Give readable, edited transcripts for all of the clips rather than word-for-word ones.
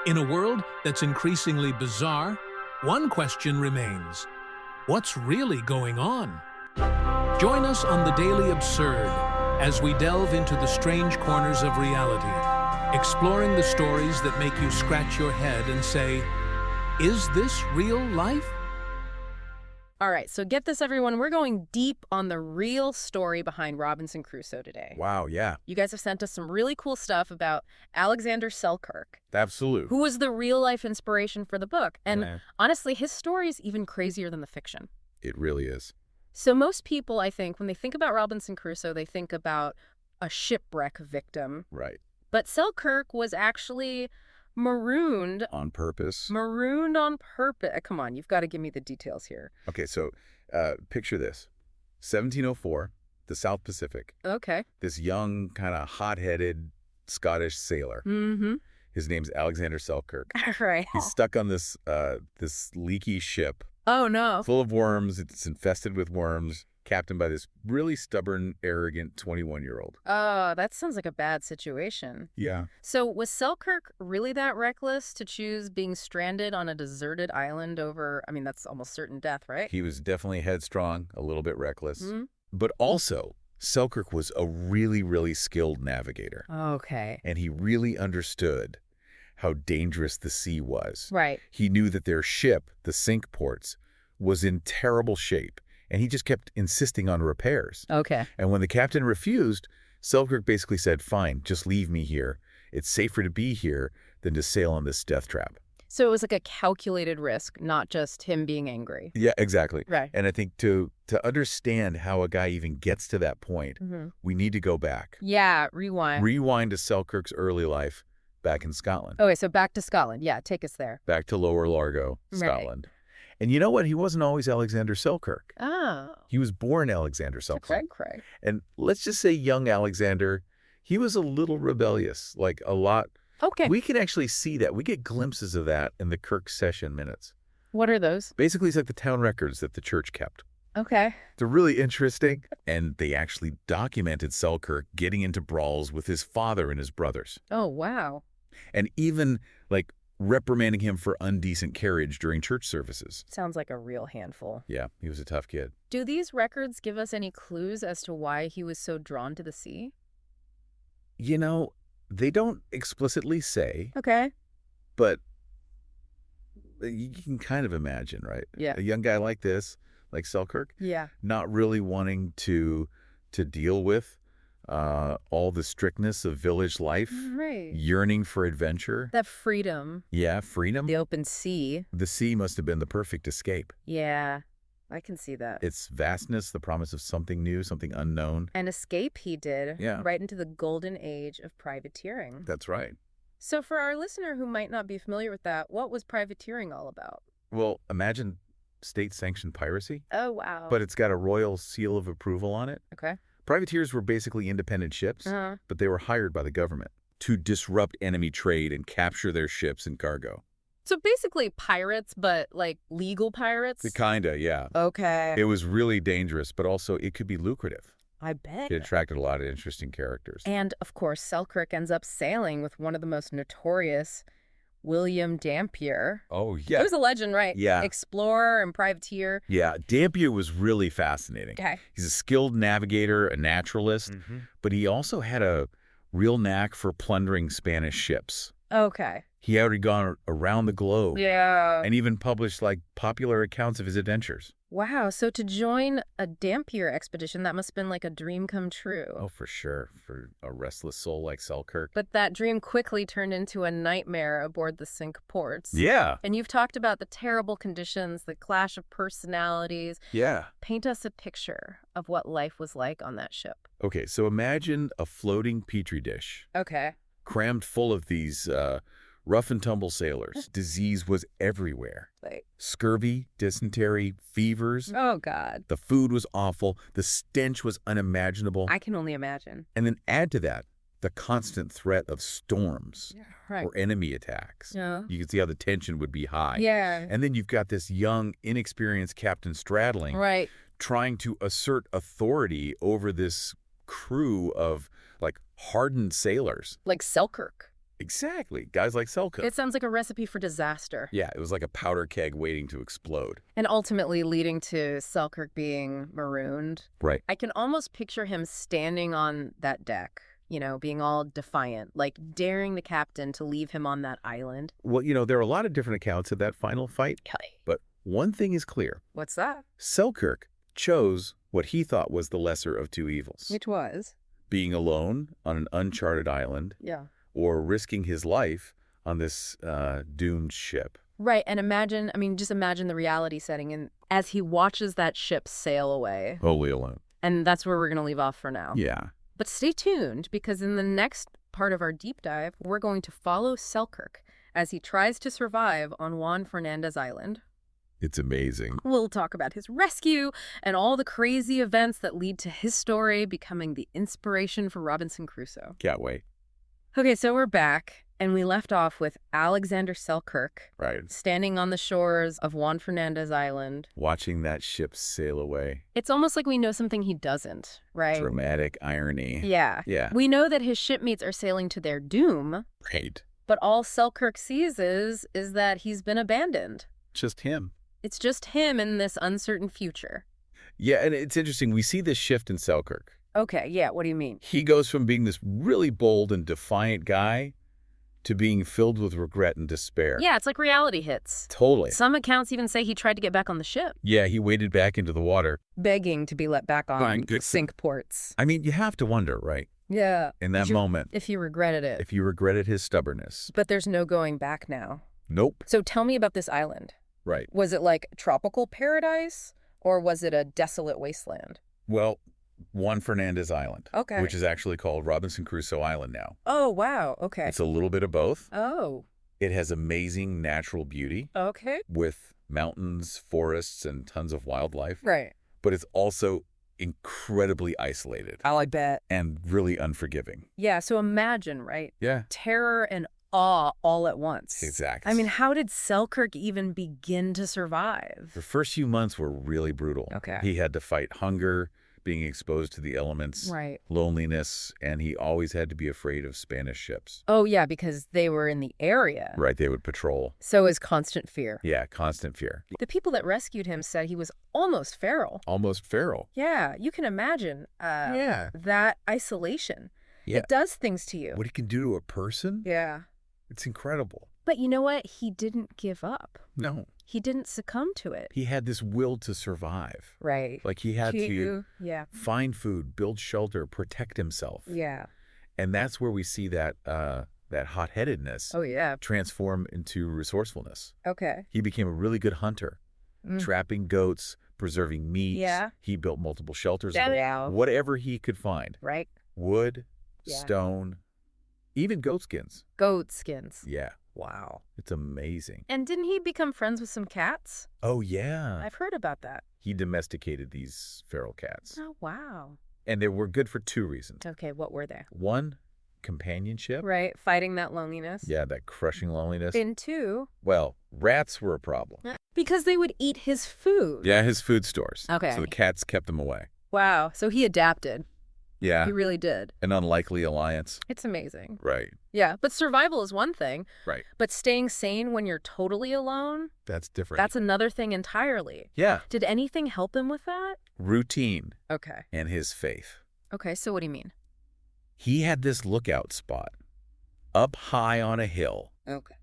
In a world that's increasingly bizarre, one question remains. What's really going on? Join us on The Daily Absurd as we delve into the strange corners of reality, exploring the stories that make you scratch your head and say, is this real life? All right, so get this, everyone. We're going deep on the real story behind Robinson Crusoe today. Wow, yeah. You guys have sent us some really cool stuff about Alexander Selkirk, Absolute. who was the real-life inspiration for the book. And Yeah. honestly, his story is even crazier than the fiction. It really is. So most people, I think, when they think about Robinson Crusoe, they think about a shipwreck victim. Right. But Selkirk was actually marooned. On purpose. Marooned on purpose. Come on, you've got to give me the details here. Okay, so picture this. 1704, the South Pacific. Okay. This young, kind of hot-headed Scottish sailor. Mm-hmm. His name's Alexander Selkirk. Right. He's stuck on this leaky ship Oh, no. full of worms. It's infested with worms, captained by this really stubborn, arrogant 21-year-old. Oh, that sounds like a bad situation. Yeah. So was Selkirk really that reckless to choose being stranded on a deserted island over, I mean, that's almost certain death, right? He was definitely headstrong, a little bit reckless. Mm-hmm. But also, Selkirk was a really, really skilled navigator. Okay. And he really understood how dangerous the sea was. Right. He knew that their ship, the Cinque Ports, was in terrible shape, and he just kept insisting on repairs. Okay. And when the captain refused, Selkirk basically said, fine, just leave me here. It's safer to be here than to sail on this death trap. So it was like a calculated risk, not just him being angry. Yeah, exactly. Right. And I think to understand how a guy even gets to that point, we need to go back. Yeah, rewind. Rewind to Selkirk's early life back in Scotland. Okay, so back to Scotland. Yeah, take us there. Back to Lower Largo, Right. Scotland. And you know what? He wasn't always Alexander Selkirk. Oh. He was born Alexander Selkirk. Cray. And let's just say young Alexander, he was a little rebellious, like a lot. Okay. We can actually see that. We get glimpses of that in the Kirk session minutes. What are those? Basically, it's like the town records that the church kept. Okay. They're really interesting. And they actually documented Selkirk getting into brawls with his father and his brothers. Oh, wow. And even, like, reprimanding him for indecent carriage during church services. Sounds like a real handful. Yeah, he was a tough kid. Do these records give us any clues as to why he was so drawn to the sea? You know, they don't explicitly say, Okay. but you can kind of imagine, right? Yeah. A young guy like this, like Selkirk, Yeah. not really wanting to deal with all the strictness of village life, Right. yearning for adventure. That freedom, Yeah, freedom. the open sea. The sea must have been the perfect escape. Yeah, I can see that. Its vastness, the promise of something new, something unknown. An escape he did Yeah. right into the golden age of privateering. That's right. So for our listener who might not be familiar with that, what was privateering all about? Well, imagine state-sanctioned piracy, Oh, wow. but it's got a royal seal of approval on it. Okay. Privateers were basically independent ships, Uh-huh. but they were hired by the government to disrupt enemy trade and capture their ships and cargo. So basically pirates, but like legal pirates? Kinda, yeah. Okay. It was really dangerous, but also it could be lucrative. I bet. It attracted a lot of interesting characters. And, of course, Selkirk ends up sailing with one of the most notorious, William Dampier. Oh, He yeah. was a legend, right? Yeah. Explorer and privateer. Yeah, Dampier was really fascinating. Okay. He's a skilled navigator, a naturalist, but he also had a real knack for plundering Spanish ships. Okay. He had already gone around the globe Yeah. and even published like popular accounts of his adventures. Wow. So to join a Dampier expedition, that must have been like a dream come true. Oh, for sure, for a restless soul like Selkirk. But that dream quickly turned into a nightmare aboard the Cinque Ports. Yeah, And you've talked about the terrible conditions, the clash of personalities. yeah. Paint us a picture of what life was like on that ship. Okay, so imagine a floating petri dish Okay. crammed full of these rough and tumble sailors. Disease was everywhere. Like, Scurvy, dysentery, fevers. oh, God. The food was awful. The stench was unimaginable. I can only imagine. And then add to that the constant threat of storms Right. or enemy attacks. Yeah. You can see how the tension would be high. Yeah. And then you've got this young, inexperienced captain straddling, Right. trying to assert authority over this crew of, like, hardened sailors. Like Selkirk. Exactly. Guys like Selkirk. It sounds like a recipe for disaster. Yeah, it was like a powder keg waiting to explode. And ultimately leading to Selkirk being marooned. Right. I can almost picture him standing on that deck, being all defiant, like daring the captain to leave him on that island. Well, there are a lot of different accounts of that final fight, but one thing is clear. What's that? Selkirk chose what he thought was the lesser of two evils. Which was? Being alone on an uncharted island. Yeah. Or risking his life on this doomed ship. Right, and just imagine the reality setting in as he watches that ship sail away. Wholly alone. And that's where we're going to leave off for now. Yeah. But stay tuned, because in the next part of our deep dive, we're going to follow Selkirk as he tries to survive on Juan Fernandez Island. It's amazing. We'll talk about his rescue and all the crazy events that lead to his story becoming the inspiration for Robinson Crusoe. Can't wait. Okay, so we're back, and we left off with Alexander Selkirk standing on the shores of Juan Fernandez Island. Watching that ship sail away. It's almost like we know something he doesn't, right? Dramatic irony. Yeah. We know that his shipmates are sailing to their doom. Right. But all Selkirk sees is that he's been abandoned. Just him. It's just him in this uncertain future. Yeah, and it's interesting. We see this shift in Selkirk. Okay, yeah, what do you mean? He goes from being this really bold and defiant guy to being filled with regret and despair. Yeah, it's like reality hits. Totally. Some accounts even say he tried to get back on the ship. Yeah, he waded back into the water. Begging to be let back on sink ports. I mean, you have to wonder, right? Yeah. In that moment. If you regretted it. If you regretted his stubbornness. But there's no going back now. Nope. So tell me about this island. Right. Was it like tropical paradise, or was it a desolate wasteland? Well, Juan Fernandez Island. Okay. Which is actually called Robinson Crusoe Island now. Oh, wow. Okay. It's a little bit of both. Oh. It has amazing natural beauty. Okay. With mountains, forests, and tons of wildlife. Right. But it's also incredibly isolated. I bet. And really unforgiving. Yeah, so imagine, right? Yeah. Terror and awe all at once. Exactly. I mean, how did Selkirk even begin to survive? The first few months were really brutal. Okay. He had to fight hunger, being exposed to the elements, right, loneliness, and he always had to be afraid of Spanish ships. Oh, yeah, because they were in the area. Right, they would patrol. So is constant fear. Yeah, constant fear. The people that rescued him said he was almost feral. Almost feral. Yeah, you can imagine that isolation. Yeah. It does things to you. What he can do to a person? Yeah. It's incredible. But you know what? He didn't give up. No. He didn't succumb to it. He had this will to survive. Right. Like he had to find food, build shelter, protect himself. Yeah. And that's where we see that hot-headedness transform into resourcefulness. Okay. He became a really good hunter, trapping goats, preserving meat. Yeah. He built multiple shelters. Yeah. Whatever he could find. Right. Wood, stone, even goat skins. Goat skins. Yeah. Wow. It's amazing. And didn't he become friends with some cats? Oh, yeah. I've heard about that. He domesticated these feral cats. Oh, wow. And they were good for two reasons. Okay, what were they? One, companionship. Right, fighting that loneliness. Yeah, that crushing loneliness. And two... Well, rats were a problem. Because they would eat his food. Yeah, his food stores. Okay. So the cats kept them away. Wow, so he adapted. Yeah. He really did. An unlikely alliance. It's amazing. Right. Yeah, but survival is one thing. Right. But staying sane when you're totally alone? That's different. That's another thing entirely. Yeah. Did anything help him with that? Routine. Okay. And his faith. Okay, so what do you mean? He had this lookout spot up high on a hill. Okay.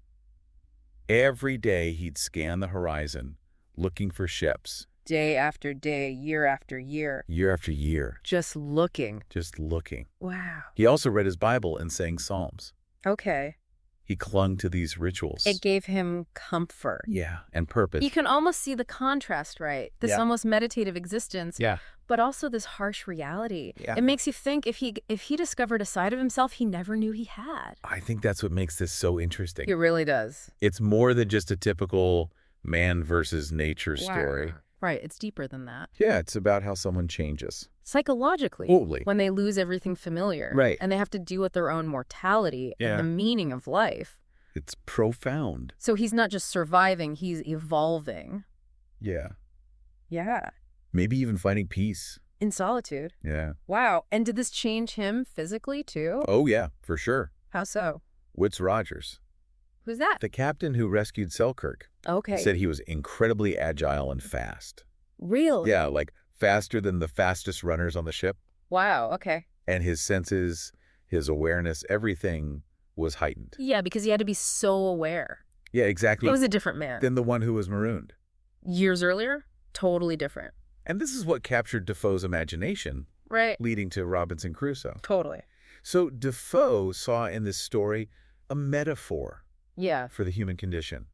Every day he'd scan the horizon looking for ships. Day after day, year after year. Year after year. Just looking. Just looking. Wow. He also read his Bible and sang psalms. Okay. He clung to these rituals. It gave him comfort. Yeah, and purpose. You can almost see the contrast, right? This almost meditative existence. Yeah. But also this harsh reality. Yeah. It makes you think if he discovered a side of himself he never knew he had. I think that's what makes this so interesting. It really does. It's more than just a typical man versus nature story. Right, it's deeper than that. Yeah, it's about how someone changes. Psychologically. Totally. When they lose everything familiar. Right. And they have to deal with their own mortality and the meaning of life. It's profound. So he's not just surviving, he's evolving. Yeah. Yeah. Maybe even finding peace. In solitude. Yeah. Wow. And did this change him physically too? Oh, yeah, for sure. How so? Woodes Rogers, Who's that? the captain who rescued Selkirk, Okay. said he was incredibly agile and fast. Really? Yeah, like faster than the fastest runners on the ship. Wow, okay. And his senses, his awareness, everything was heightened. Yeah, because he had to be so aware. Yeah, exactly. It was a different man. Than the one who was marooned. Years earlier, totally different. And this is what captured Defoe's imagination, Right. leading to Robinson Crusoe. Totally. So Defoe saw in this story a metaphor Yeah. for the human condition.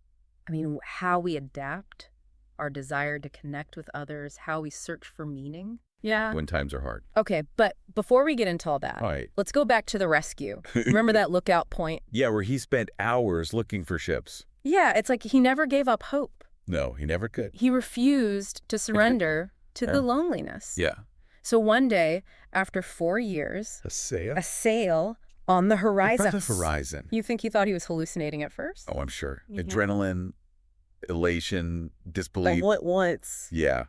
I mean, how we adapt, our desire to connect with others, how we search for meaning. Yeah. When times are hard. Okay, but before we get into all that, All right. let's go back to the rescue. Remember that lookout point? Yeah, where he spent hours looking for ships. Yeah, it's like he never gave up hope. No, he never could. He refused to surrender to Yeah. the loneliness. Yeah. So one day, after 4 years, A sail? a sail on the horizon. The horizon. You think he thought he was hallucinating at first? Oh, I'm sure. Yeah. Adrenaline, elation, disbelief. Like what once? Yeah.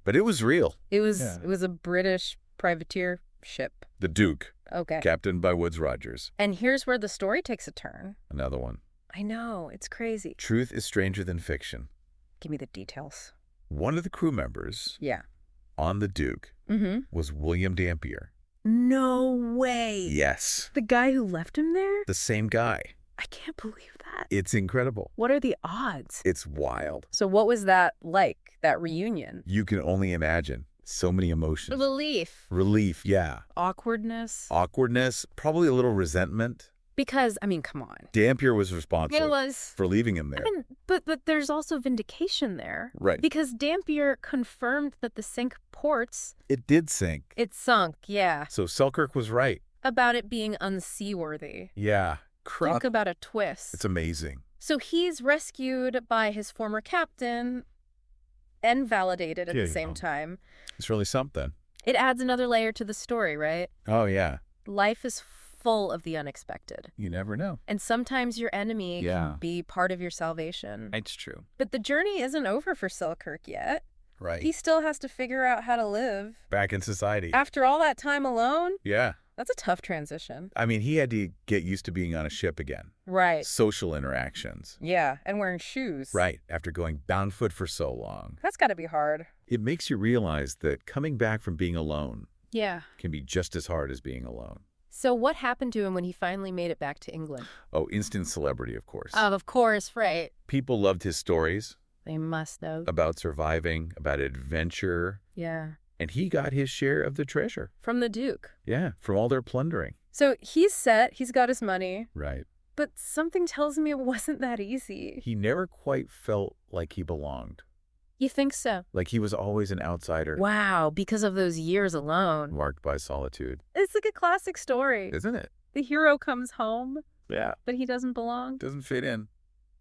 But it was real. It was Yeah. it was a British privateer ship. The Duke, Okay. captained by Woodes Rogers. And here's where the story takes a turn. Another one. I know, it's crazy. Truth is stranger than fiction. Give me the details. One of the crew members Yeah. on the Duke Mm-hmm. was William Dampier. No way. Yes. The guy who left him there? The same guy. I can't believe that. It's incredible. What are the odds? It's wild. So what was that like, that reunion? You can only imagine. So many emotions. Relief. Relief, yeah. Awkwardness. Awkwardness, probably a little resentment. Because, I mean, come on. Dampier was responsible It was. for leaving him there. I mean, but there's also vindication there. Right. Because Dampier confirmed that the sink ports, It did sink. it sunk, yeah. So Selkirk was right. About it being unseaworthy. Yeah. Talk about a twist. It's amazing. So he's rescued by his former captain and validated at Yeah, the same time. It's really something. It adds another layer to the story, right? Oh, yeah. Life is full of the unexpected. You never know. And sometimes your enemy Yeah. can be part of your salvation. It's true. But the journey isn't over for Selkirk yet. Right. He still has to figure out how to live. Back in society. After all that time alone, Yeah. that's a tough transition. I mean, he had to get used to being on a ship again. Right. Social interactions. Yeah, and wearing shoes. Right. After going bound foot for so long. That's got to be hard. It makes you realize that coming back from being alone Yeah. can be just as hard as being alone. So what happened to him when he finally made it back to England? Oh, instant celebrity, of course. Of course, right. People loved his stories They must have. about surviving, about adventure, Yeah. and he got his share of the treasure. From the Duke. Yeah, from all their plundering. So he's set, he's got his money, Right. but something tells me it wasn't that easy. He never quite felt like he belonged. You think so? Like he was always an outsider. Wow, because of those years alone. Marked by solitude. It's like a classic story. Isn't it? The hero comes home, Yeah. but he doesn't belong. Doesn't fit in.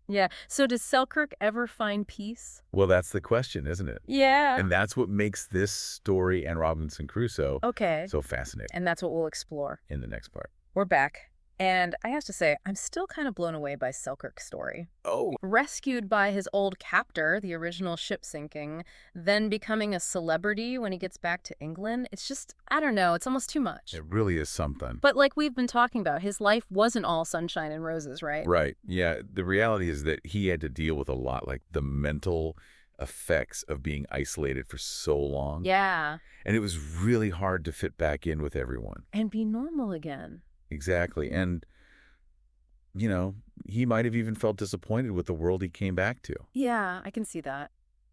Yeah. So does Selkirk ever find peace? Well, that's the question, isn't it? Yeah. And that's what makes this story and Robinson Crusoe Okay. so fascinating And that's what we'll explore. in the next part. We're back. And I have to say, I'm still kind of blown away by Selkirk's story. Oh. Rescued by his old captor, the original ship sinking, then becoming a celebrity when he gets back to England. It's just, I don't know, it's almost too much. It really is something. But like we've been talking about, his life wasn't all sunshine and roses, right? Right. Yeah. The reality is that he had to deal with a lot, like the mental effects of being isolated for so long. Yeah. And it was really hard to fit back in with everyone. And be normal again. Exactly. And, you know, he might have even felt disappointed with the world he came back to. Yeah, I can see that.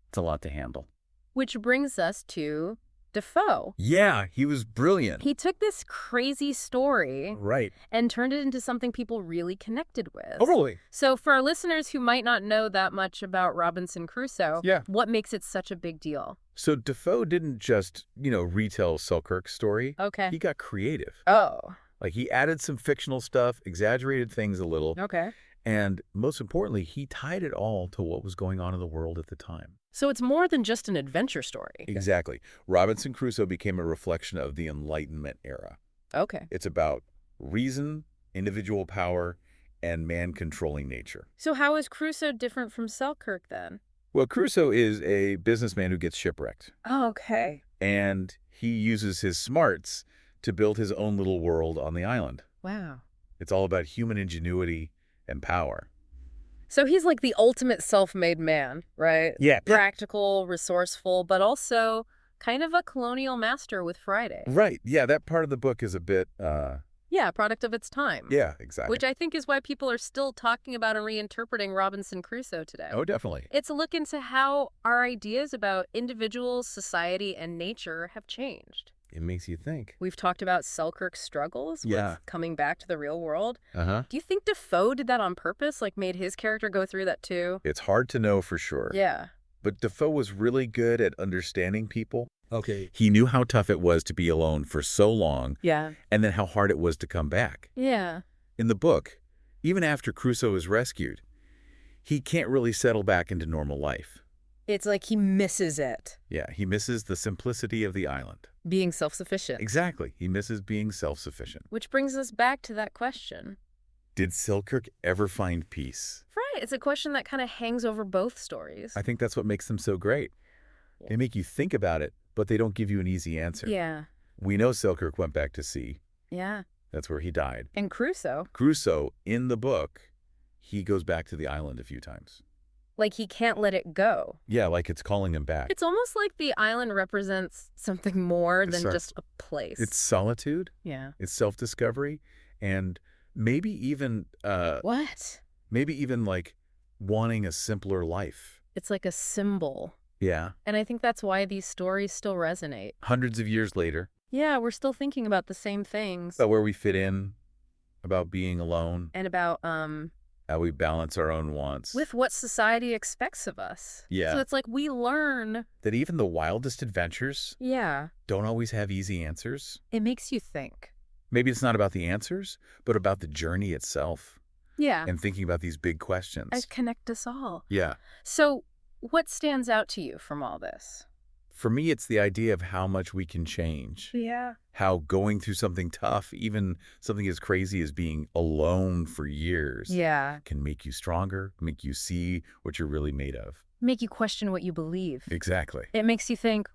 It's a lot to handle. Which brings us to Defoe. Yeah, he was brilliant. He took this crazy story Right. and turned it into something people really connected with. Totally. So for our listeners who might not know that much about Robinson Crusoe, Yeah. what makes it such a big deal? So Defoe didn't just, retell Selkirk's story. Okay. He got creative. Oh, Like he added some fictional stuff, exaggerated things a little. okay. And most importantly, he tied it all to what was going on in the world at the time. So it's more than just an adventure story. Exactly. Robinson Crusoe became a reflection of the Enlightenment era. Okay. It's about reason, individual power, and man controlling nature. So how is Crusoe different from Selkirk then? Well, Crusoe is a businessman who gets shipwrecked, Oh, okay. and he uses his smarts to build his own little world on the island. Wow. It's all about human ingenuity and power. So he's like the ultimate self-made man, right? Yeah. Practical, resourceful, but also kind of a colonial master with Friday. Right. Yeah, that part of the book is a bit, Yeah, product of its time. yeah, exactly. Which I think is why people are still talking about and reinterpreting Robinson Crusoe today. Oh, definitely. It's a look into how our ideas about individuals, society, and nature have changed. It makes you think. We've talked about Selkirk's struggles Yeah. with coming back to the real world. Uh-huh. Do you think Defoe did that on purpose, like made his character go through that too? It's hard to know for sure. Yeah. But Defoe was really good at understanding people. Okay. He knew how tough it was to be alone for so long, Yeah. and then how hard it was to come back. Yeah. In the book, even after Crusoe is rescued, he can't really settle back into normal life. It's like he misses it. Yeah, he misses the simplicity of the island. Being self-sufficient. Exactly. He misses being self-sufficient. Which brings us back to that question. Did Selkirk ever find peace? Right. It's a question that kind of hangs over both stories. I think that's what makes them so great. Yeah. They make you think about it, but they don't give you an easy answer. Yeah. We know Selkirk went back to sea. Yeah. That's where he died. And Crusoe, Crusoe, in the book, he goes back to the island a few times. like he can't let it go. Yeah, like it's calling him back. It's almost like the island represents something more than Sorry. just a place. It's solitude, Yeah. it's self-discovery, and maybe even What? like wanting a simpler life. It's like a symbol. Yeah. And I think that's why these stories still resonate. Hundreds of years later, Yeah, we're still thinking about the same things. about where we fit in, about being alone, And about, how we balance our own wants. with what society expects of us. Yeah. So it's like we learn. That even the wildest adventures Yeah. don't always have easy answers. It makes you think. Maybe it's not about the answers, but about the journey itself Yeah. and thinking about these big questions. I connect us all. Yeah. So what stands out to you from all this? For me, it's the idea of how much we can change. Yeah. How going through something tough, even something as crazy as being alone for years, Yeah. can make you stronger, make you see what you're really made of. Make you question what you believe. Exactly. It makes you think,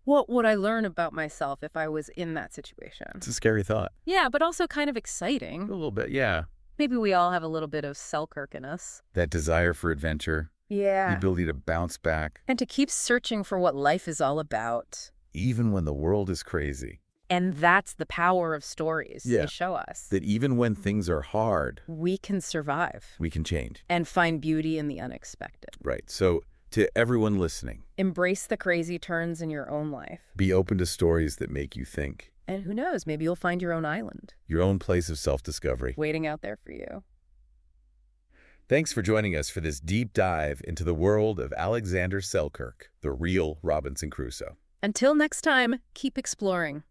what would I learn about myself if I was in that situation? It's a scary thought. Yeah, but also kind of A exciting. little bit, yeah. Maybe we all have a little bit of Selkirk in us. That desire for adventure, the Yeah. ability to bounce back, And to keep searching for what life is all about. even when the world is crazy. And that's the power of stories. Yeah. They show us. That even when things are hard, We can survive we can change. and find beauty in the unexpected. Right. So to everyone listening, Embrace the crazy turns in your own life. be open to stories that make you think. And who knows, maybe you'll find your own island Your own place of self-discovery. waiting out there for you. Thanks for joining us for this deep dive into the world of Alexander Selkirk, the real Robinson Crusoe. Until next time, keep exploring.